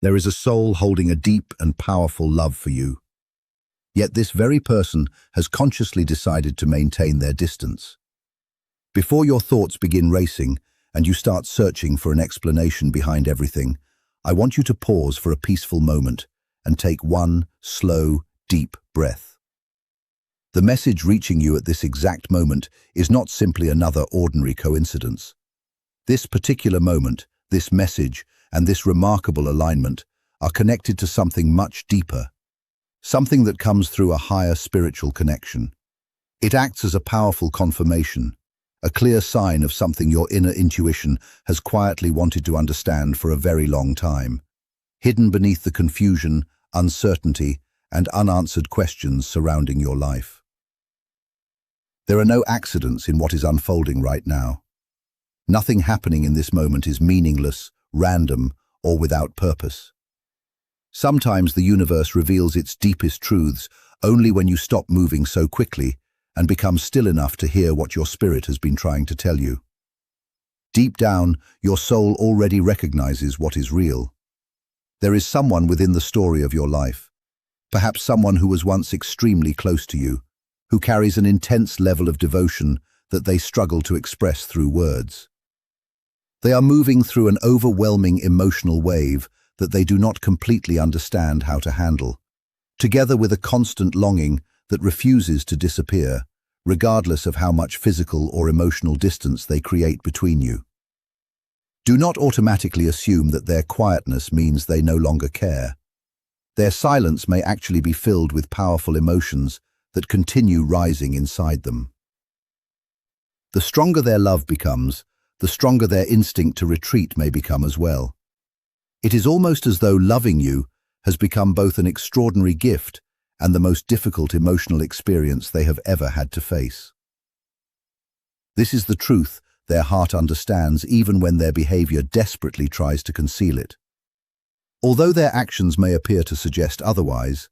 There is a soul holding a deep and powerful love for you. Yet this very person has consciously decided to maintain their distance. Before your thoughts begin racing and you start searching for an explanation behind everything, I want you to pause for a peaceful moment and take one slow, deep breath. The message reaching you at this exact moment is not simply another ordinary coincidence. This particular moment, this message, and this remarkable alignment are connected to something much deeper, something that comes through a higher spiritual connection. It acts as a powerful confirmation, a clear sign of something your inner intuition has quietly wanted to understand for a very long time, hidden beneath the confusion, uncertainty, and unanswered questions surrounding your life. There are no accidents in what is unfolding right now. Nothing happening in this moment is meaningless, random, or without purpose. Sometimes the universe reveals its deepest truths only when you stop moving so quickly and become still enough to hear what your spirit has been trying to tell you. Deep down, your soul already recognizes what is real. There is someone within the story of your life, perhaps someone who was once extremely close to you, who carries an intense level of devotion that they struggle to express through words. They are moving through an overwhelming emotional wave that they do not completely understand how to handle, together with a constant longing that refuses to disappear, regardless of how much physical or emotional distance they create between you. Do not automatically assume that their quietness means they no longer care. Their silence may actually be filled with powerful emotions that continue rising inside them. The stronger their love becomes, the stronger their instinct to retreat may become as well. It is almost as though loving you has become both an extraordinary gift and the most difficult emotional experience they have ever had to face. This is the truth their heart understands even when their behavior desperately tries to conceal it. Although their actions may appear to suggest otherwise,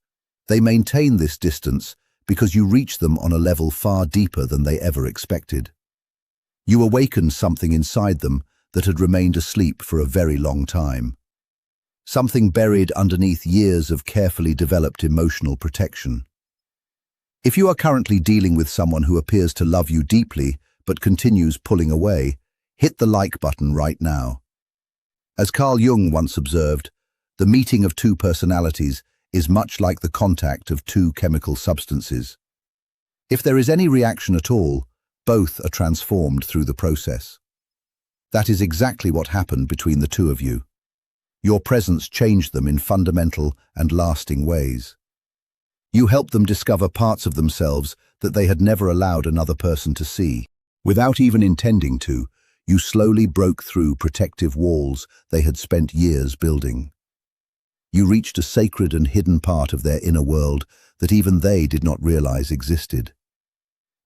they maintain this distance because you reach them on a level far deeper than they ever expected. You awakened something inside them that had remained asleep for a very long time. Something buried underneath years of carefully developed emotional protection. If you are currently dealing with someone who appears to love you deeply but continues pulling away, hit the like button right now. As Carl Jung once observed, the meeting of two personalities is much like the contact of two chemical substances. If there is any reaction at all, both are transformed through the process. That is exactly what happened between the two of you. Your presence changed them in fundamental and lasting ways. You helped them discover parts of themselves that they had never allowed another person to see. Without even intending to, you slowly broke through protective walls they had spent years building. You reached a sacred and hidden part of their inner world that even they did not realize existed.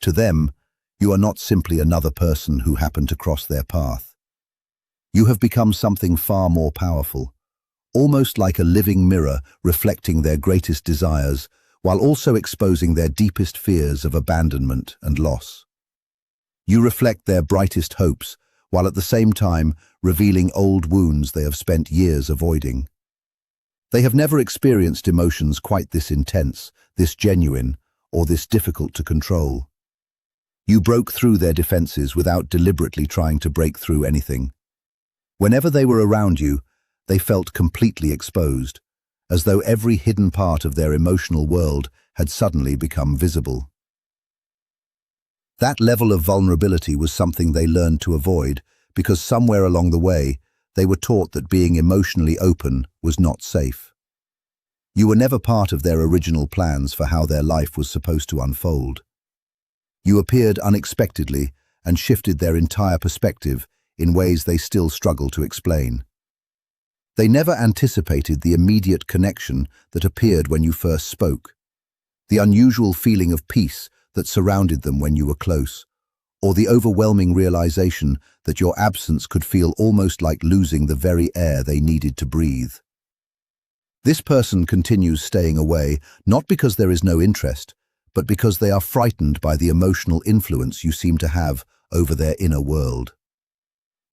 To them, you are not simply another person who happened to cross their path. You have become something far more powerful, almost like a living mirror reflecting their greatest desires while also exposing their deepest fears of abandonment and loss. You reflect their brightest hopes while at the same time revealing old wounds they have spent years avoiding. They have never experienced emotions quite this intense, this genuine, or this difficult to control. You broke through their defenses without deliberately trying to break through anything. Whenever they were around you, they felt completely exposed, as though every hidden part of their emotional world had suddenly become visible. That level of vulnerability was something they learned to avoid because somewhere along the way, they were taught that being emotionally open was not safe. You were never part of their original plans for how their life was supposed to unfold. You appeared unexpectedly and shifted their entire perspective in ways they still struggle to explain. They never anticipated the immediate connection that appeared when you first spoke, the unusual feeling of peace that surrounded them when you were close, or the overwhelming realization that your absence could feel almost like losing the very air they needed to breathe. This person continues staying away, not because there is no interest, but because they are frightened by the emotional influence you seem to have over their inner world.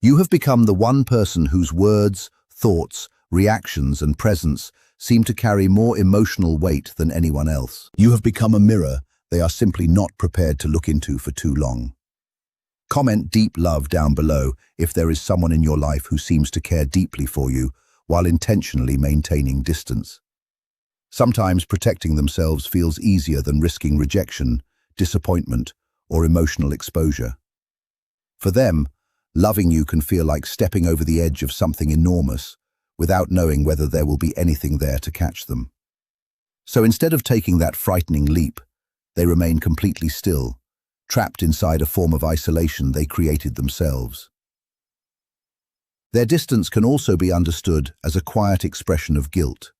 You have become the one person whose words, thoughts, reactions, and presence seem to carry more emotional weight than anyone else. You have become a mirror they are simply not prepared to look into for too long. Comment deep love down below if there is someone in your life who seems to care deeply for you while intentionally maintaining distance. Sometimes protecting themselves feels easier than risking rejection, disappointment, or emotional exposure. For them, loving you can feel like stepping over the edge of something enormous without knowing whether there will be anything there to catch them. So instead of taking that frightening leap, they remain completely still, trapped inside a form of isolation they created themselves. Their distance can also be understood as a quiet expression of guilt.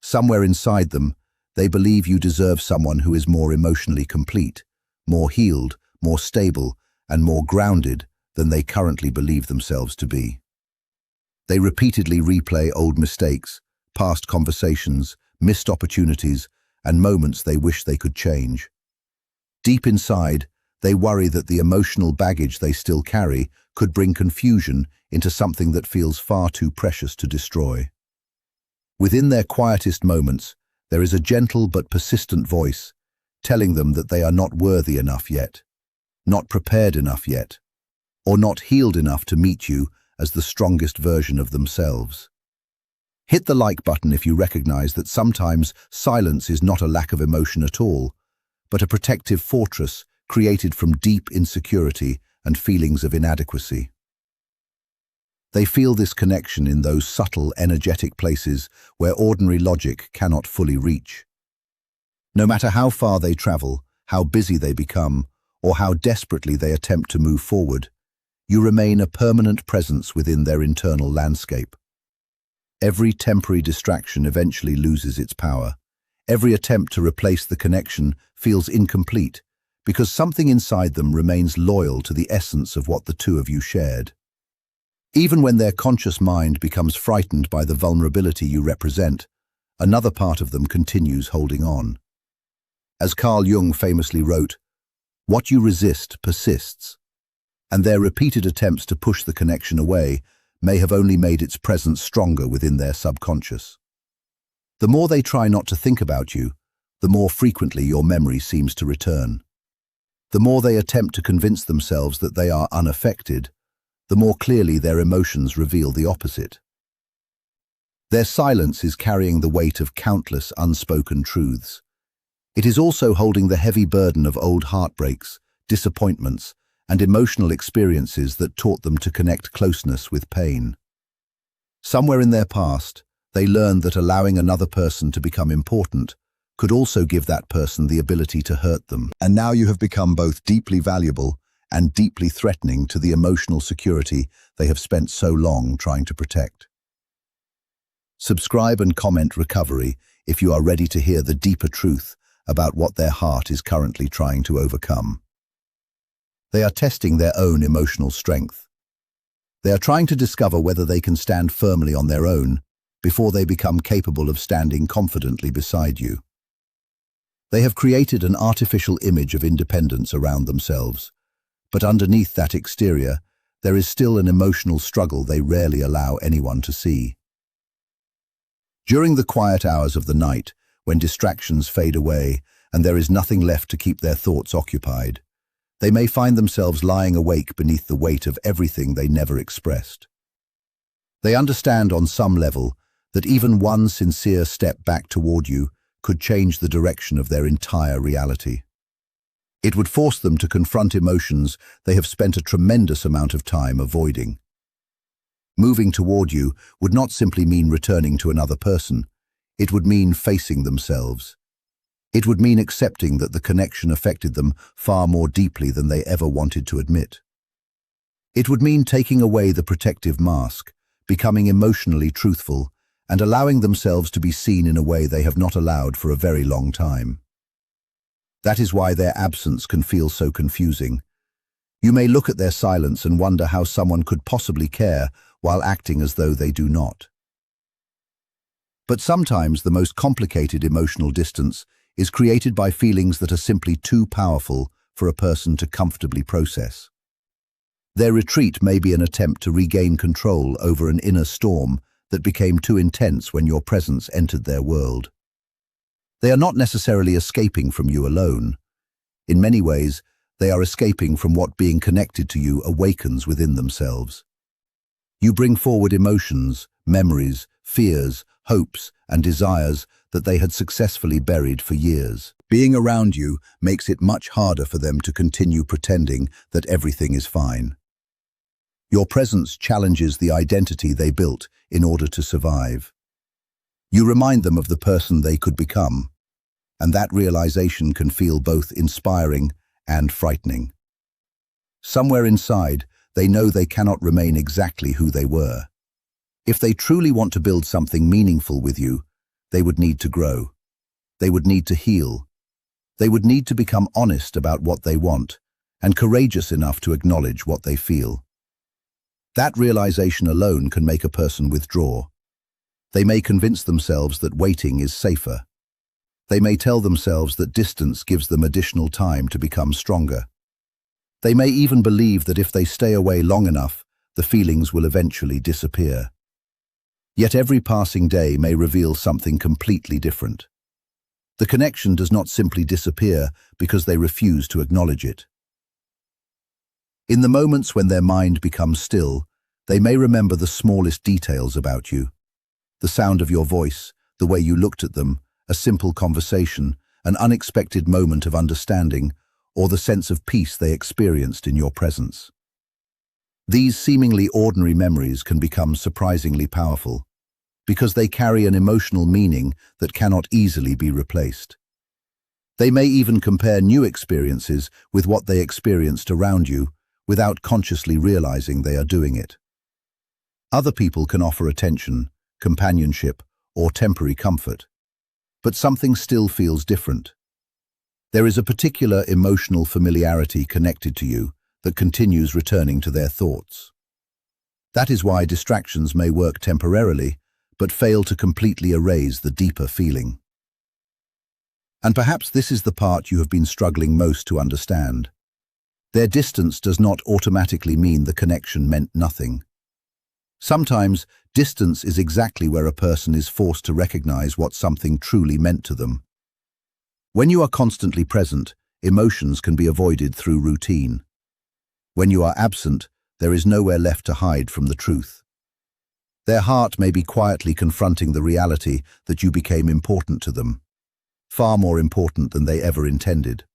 Somewhere inside them, they believe you deserve someone who is more emotionally complete, more healed, more stable, and more grounded than they currently believe themselves to be. They repeatedly replay old mistakes, past conversations, missed opportunities, and moments they wish they could change. Deep inside, they worry that the emotional baggage they still carry could bring confusion into something that feels far too precious to destroy. Within their quietest moments, there is a gentle but persistent voice telling them that they are not worthy enough yet, not prepared enough yet, or not healed enough to meet you as the strongest version of themselves. Hit the like button if you recognize that sometimes silence is not a lack of emotion at all, but a protective fortress created from deep insecurity and feelings of inadequacy. They feel this connection in those subtle, energetic places where ordinary logic cannot fully reach. No matter how far they travel, how busy they become, or how desperately they attempt to move forward, you remain a permanent presence within their internal landscape. Every temporary distraction eventually loses its power. Every attempt to replace the connection feels incomplete because something inside them remains loyal to the essence of what the two of you shared. Even when their conscious mind becomes frightened by the vulnerability you represent, another part of them continues holding on. As Carl Jung famously wrote, "What you resist persists," and their repeated attempts to push the connection away may have only made its presence stronger within their subconscious. The more they try not to think about you, the more frequently your memory seems to return. The more they attempt to convince themselves that they are unaffected, the more clearly their emotions reveal the opposite. Their silence is carrying the weight of countless unspoken truths. It is also holding the heavy burden of old heartbreaks, disappointments, and emotional experiences that taught them to connect closeness with pain. Somewhere in their past, they learned that allowing another person to become important could also give that person the ability to hurt them. And now you have become both deeply valuable and deeply threatening to the emotional security they have spent so long trying to protect. Subscribe and comment recovery if you are ready to hear the deeper truth about what their heart is currently trying to overcome. They are testing their own emotional strength. They are trying to discover whether they can stand firmly on their own before they become capable of standing confidently beside you. They have created an artificial image of independence around themselves, but underneath that exterior, there is still an emotional struggle they rarely allow anyone to see. During the quiet hours of the night, when distractions fade away and there is nothing left to keep their thoughts occupied, they may find themselves lying awake beneath the weight of everything they never expressed. They understand on some level that even one sincere step back toward you could change the direction of their entire reality. It would force them to confront emotions they have spent a tremendous amount of time avoiding. Moving toward you would not simply mean returning to another person. It would mean facing themselves. It would mean accepting that the connection affected them far more deeply than they ever wanted to admit. It would mean taking away the protective mask, becoming emotionally truthful, and allowing themselves to be seen in a way they have not allowed for a very long time. That is why their absence can feel so confusing. You may look at their silence and wonder how someone could possibly care while acting as though they do not. But sometimes the most complicated emotional distance is created by feelings that are simply too powerful for a person to comfortably process. Their retreat may be an attempt to regain control over an inner storm that became too intense when your presence entered their world. They are not necessarily escaping from you alone. In many ways, they are escaping from what being connected to you awakens within themselves. You bring forward emotions, memories, fears, hopes, and desires that they had successfully buried for years. Being around you makes it much harder for them to continue pretending that everything is fine. Your presence challenges the identity they built in order to survive. You remind them of the person they could become, and that realization can feel both inspiring and frightening. Somewhere inside, they know they cannot remain exactly who they were. If they truly want to build something meaningful with you, they would need to grow. They would need to heal. They would need to become honest about what they want and courageous enough to acknowledge what they feel. That realization alone can make a person withdraw. They may convince themselves that waiting is safer. They may tell themselves that distance gives them additional time to become stronger. They may even believe that if they stay away long enough, the feelings will eventually disappear. Yet every passing day may reveal something completely different. The connection does not simply disappear because they refuse to acknowledge it. In the moments when their mind becomes still, they may remember the smallest details about you. The sound of your voice, the way you looked at them, a simple conversation, an unexpected moment of understanding, or the sense of peace they experienced in your presence. These seemingly ordinary memories can become surprisingly powerful, because they carry an emotional meaning that cannot easily be replaced. They may even compare new experiences with what they experienced around you, without consciously realizing they are doing it. Other people can offer attention, companionship, or temporary comfort, but something still feels different. There is a particular emotional familiarity connected to you that continues returning to their thoughts. That is why distractions may work temporarily, but fail to completely erase the deeper feeling. And perhaps this is the part you have been struggling most to understand. Their distance does not automatically mean the connection meant nothing. Sometimes, distance is exactly where a person is forced to recognize what something truly meant to them. When you are constantly present, emotions can be avoided through routine. When you are absent, there is nowhere left to hide from the truth. Their heart may be quietly confronting the reality that you became important to them, far more important than they ever intended.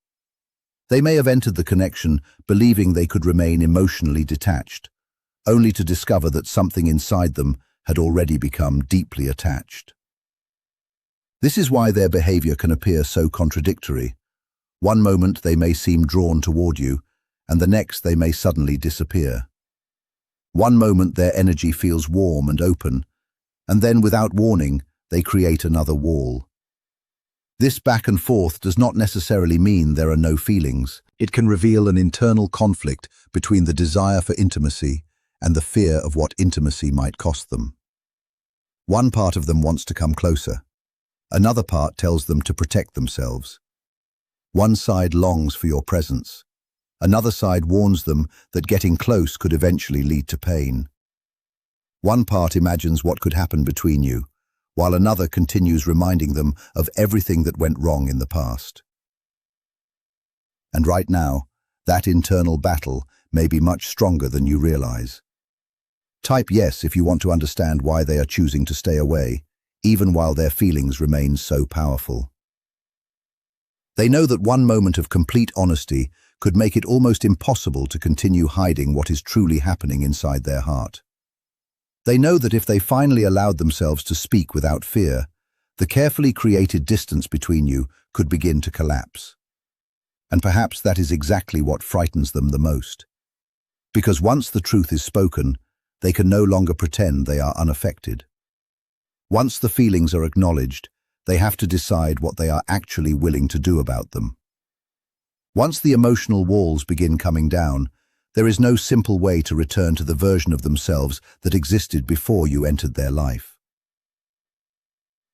They may have entered the connection believing they could remain emotionally detached, only to discover that something inside them had already become deeply attached. This is why their behavior can appear so contradictory. One moment they may seem drawn toward you, and the next they may suddenly disappear. One moment their energy feels warm and open, and then without warning, they create another wall. This back and forth does not necessarily mean there are no feelings. It can reveal an internal conflict between the desire for intimacy and the fear of what intimacy might cost them. One part of them wants to come closer. Another part tells them to protect themselves. One side longs for your presence. Another side warns them that getting close could eventually lead to pain. One part imagines what could happen between you, while another continues reminding them of everything that went wrong in the past. And right now, that internal battle may be much stronger than you realize. Type yes if you want to understand why they are choosing to stay away, even while their feelings remain so powerful. They know that one moment of complete honesty could make it almost impossible to continue hiding what is truly happening inside their heart. They know that if they finally allowed themselves to speak without fear, the carefully created distance between you could begin to collapse. And perhaps that is exactly what frightens them the most. Because once the truth is spoken, they can no longer pretend they are unaffected. Once the feelings are acknowledged, they have to decide what they are actually willing to do about them. Once the emotional walls begin coming down, there is no simple way to return to the version of themselves that existed before you entered their life.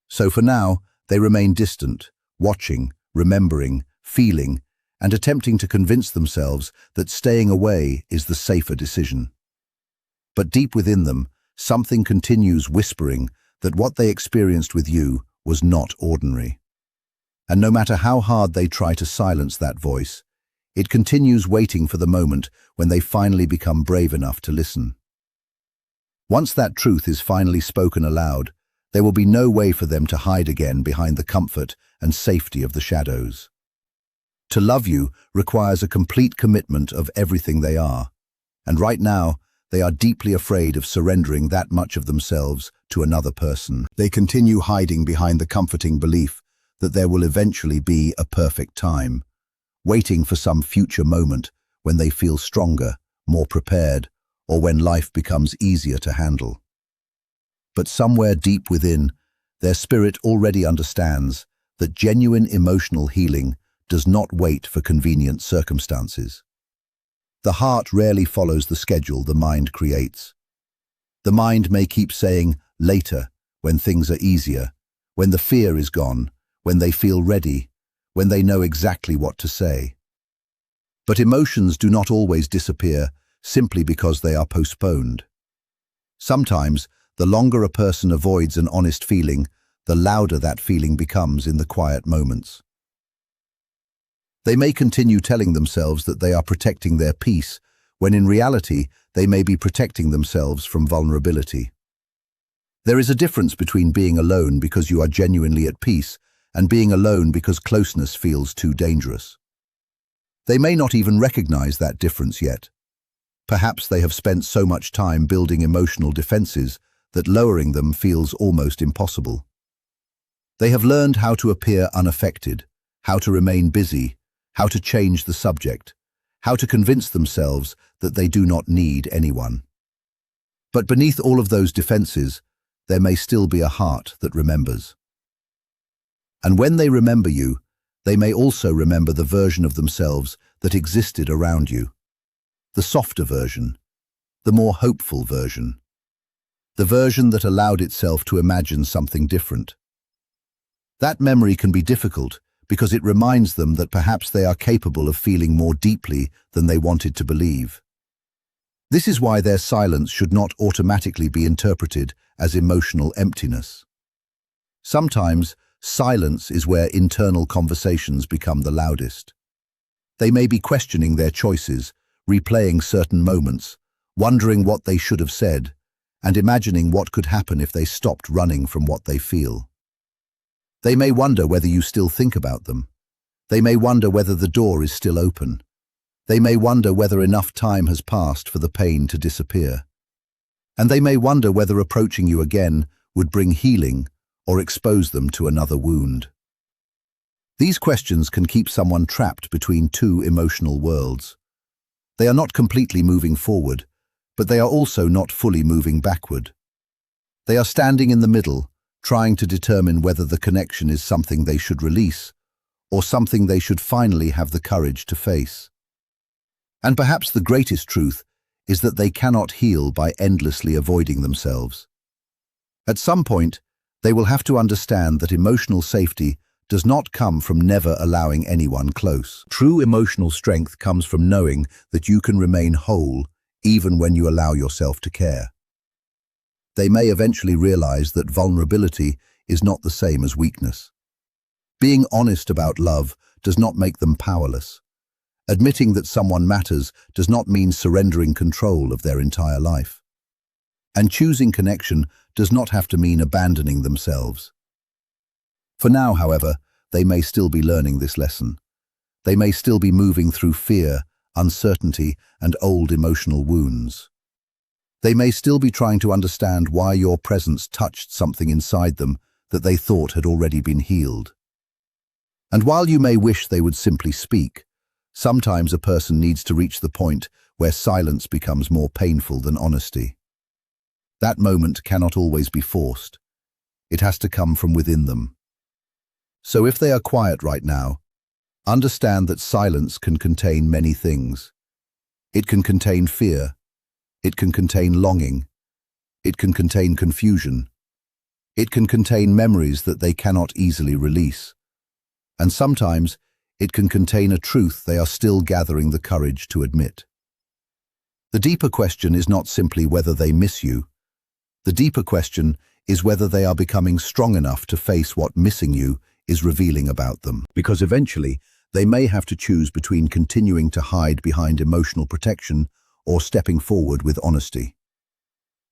So for now, they remain distant, watching, remembering, feeling, and attempting to convince themselves that staying away is the safer decision. But deep within them, something continues whispering that what they experienced with you was not ordinary. And no matter how hard they try to silence that voice, it continues waiting for the moment when they finally become brave enough to listen. Once that truth is finally spoken aloud, there will be no way for them to hide again behind the comfort and safety of the shadows. To love you requires a complete commitment of everything they are, and right now, they are deeply afraid of surrendering that much of themselves to another person. They continue hiding behind the comforting belief that there will eventually be a perfect time, waiting for some future moment when they feel stronger, more prepared, or when life becomes easier to handle. But somewhere deep within, their spirit already understands that genuine emotional healing does not wait for convenient circumstances. The heart rarely follows the schedule the mind creates. The mind may keep saying, later, when things are easier, when the fear is gone, when they feel ready, when they know exactly what to say. But emotions do not always disappear simply because they are postponed. Sometimes, the longer a person avoids an honest feeling, the louder that feeling becomes in the quiet moments. They may continue telling themselves that they are protecting their peace, when in reality they may be protecting themselves from vulnerability. There is a difference between being alone because you are genuinely at peace and being alone because closeness feels too dangerous. They may not even recognize that difference yet. Perhaps they have spent so much time building emotional defenses that lowering them feels almost impossible. They have learned how to appear unaffected, how to remain busy, how to change the subject, how to convince themselves that they do not need anyone. But beneath all of those defenses, there may still be a heart that remembers. And when they remember you, they may also remember the version of themselves that existed around you. The softer version, the more hopeful version, the version that allowed itself to imagine something different. That memory can be difficult because it reminds them that perhaps they are capable of feeling more deeply than they wanted to believe. This is why their silence should not automatically be interpreted as emotional emptiness. Sometimes, silence is where internal conversations become the loudest. They may be questioning their choices, replaying certain moments, wondering what they should have said, and imagining what could happen if they stopped running from what they feel. They may wonder whether you still think about them. They may wonder whether the door is still open. They may wonder whether enough time has passed for the pain to disappear. And they may wonder whether approaching you again would bring healing or expose them to another wound. These questions can keep someone trapped between two emotional worlds. They are not completely moving forward, but they are also not fully moving backward. They are standing in the middle, trying to determine whether the connection is something they should release or something they should finally have the courage to face. And perhaps the greatest truth is that they cannot heal by endlessly avoiding themselves. At some point, they will have to understand that emotional safety does not come from never allowing anyone close. True emotional strength comes from knowing that you can remain whole even when you allow yourself to care. They may eventually realize that vulnerability is not the same as weakness. Being honest about love does not make them powerless. Admitting that someone matters does not mean surrendering control of their entire life. And choosing connection does not have to mean abandoning themselves. For now, however, they may still be learning this lesson. They may still be moving through fear, uncertainty, and old emotional wounds. They may still be trying to understand why your presence touched something inside them that they thought had already been healed. And while you may wish they would simply speak, sometimes a person needs to reach the point where silence becomes more painful than honesty. That moment cannot always be forced. It has to come from within them. So if they are quiet right now, understand that silence can contain many things. It can contain fear. It can contain longing. It can contain confusion. It can contain memories that they cannot easily release. And sometimes it can contain a truth they are still gathering the courage to admit. The deeper question is not simply whether they miss you, The deeper question is whether they are becoming strong enough to face what missing you is revealing about them. Because eventually, they may have to choose between continuing to hide behind emotional protection or stepping forward with honesty.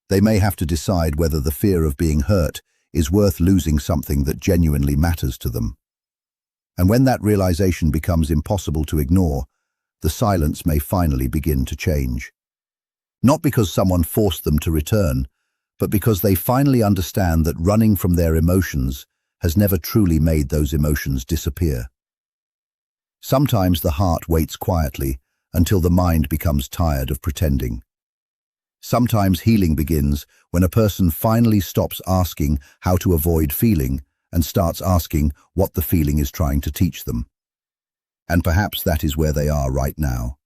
They may have to decide whether the fear of being hurt is worth losing something that genuinely matters to them. And when that realization becomes impossible to ignore, the silence may finally begin to change. Not because someone forced them to return, but because they finally understand that running from their emotions has never truly made those emotions disappear. Sometimes the heart waits quietly until the mind becomes tired of pretending. Sometimes healing begins when a person finally stops asking how to avoid feeling and starts asking what the feeling is trying to teach them. And perhaps that is where they are right now,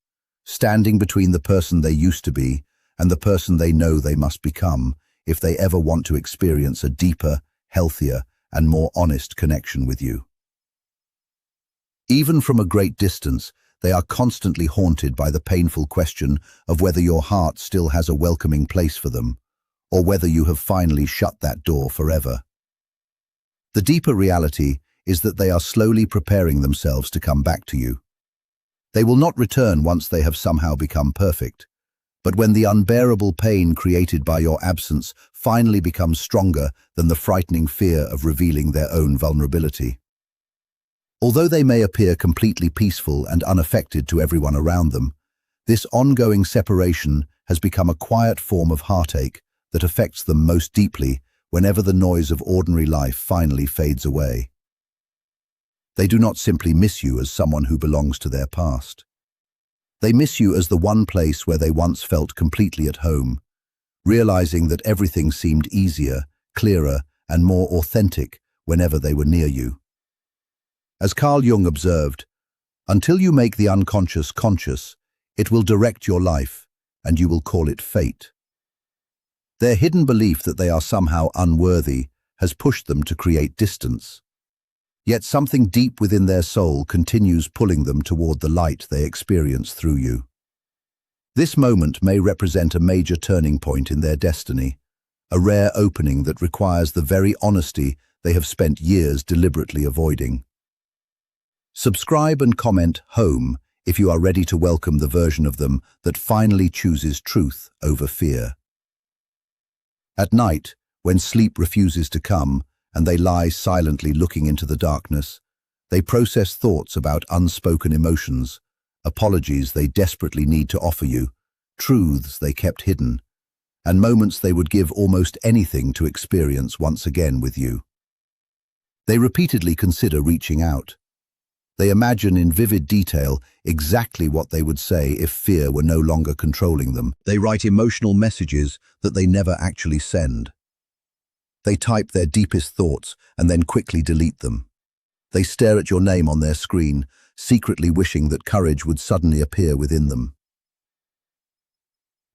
standing between the person they used to be and the person they know they must become if they ever want to experience a deeper, healthier, and more honest connection with you. Even from a great distance, they are constantly haunted by the painful question of whether your heart still has a welcoming place for them, or whether you have finally shut that door forever. The deeper reality is that they are slowly preparing themselves to come back to you. They will not return once they have somehow become perfect, but when the unbearable pain created by your absence finally becomes stronger than the frightening fear of revealing their own vulnerability. Although they may appear completely peaceful and unaffected to everyone around them, this ongoing separation has become a quiet form of heartache that affects them most deeply whenever the noise of ordinary life finally fades away. They do not simply miss you as someone who belongs to their past. They miss you as the one place where they once felt completely at home, realizing that everything seemed easier, clearer, and more authentic whenever they were near you. As Carl Jung observed, until you make the unconscious conscious, it will direct your life, and you will call it fate. Their hidden belief that they are somehow unworthy has pushed them to create distance. Yet something deep within their soul continues pulling them toward the light they experience through you. This moment may represent a major turning point in their destiny, a rare opening that requires the very honesty they have spent years deliberately avoiding. Subscribe and comment home if you are ready to welcome the version of them that finally chooses truth over fear. At night, when sleep refuses to come and they lie silently looking into the darkness, they process thoughts about unspoken emotions, apologies they desperately need to offer you, truths they kept hidden, and moments they would give almost anything to experience once again with you. They repeatedly consider reaching out. They imagine in vivid detail exactly what they would say if fear were no longer controlling them. They write emotional messages that they never actually send. They type their deepest thoughts and then quickly delete them. They stare at your name on their screen, secretly wishing that courage would suddenly appear within them.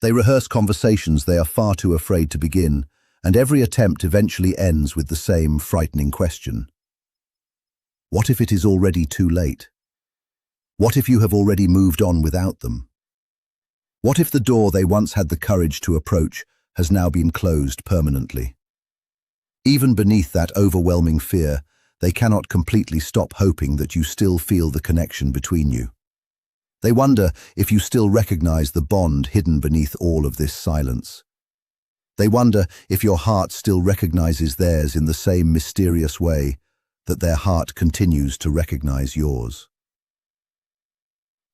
They rehearse conversations they are far too afraid to begin, and every attempt eventually ends with the same frightening question. What if it is already too late? What if you have already moved on without them? What if the door they once had the courage to approach has now been closed permanently? Even beneath that overwhelming fear, they cannot completely stop hoping that you still feel the connection between you. They wonder if you still recognize the bond hidden beneath all of this silence. They wonder if your heart still recognizes theirs in the same mysterious way that their heart continues to recognize yours.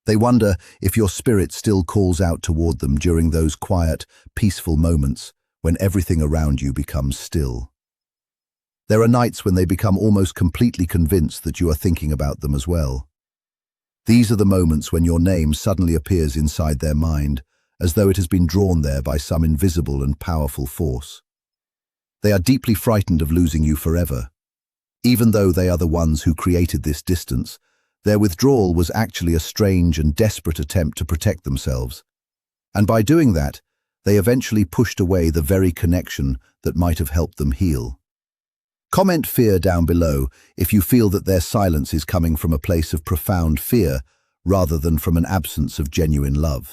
They wonder if your spirit still calls out toward them during those quiet, peaceful moments when everything around you becomes still. There are nights when they become almost completely convinced that you are thinking about them as well. These are the moments when your name suddenly appears inside their mind, as though it has been drawn there by some invisible and powerful force. They are deeply frightened of losing you forever. Even though they are the ones who created this distance, their withdrawal was actually a strange and desperate attempt to protect themselves. And by doing that, they eventually pushed away the very connection that might have helped them heal. Comment fear down below if you feel that their silence is coming from a place of profound fear rather than from an absence of genuine love.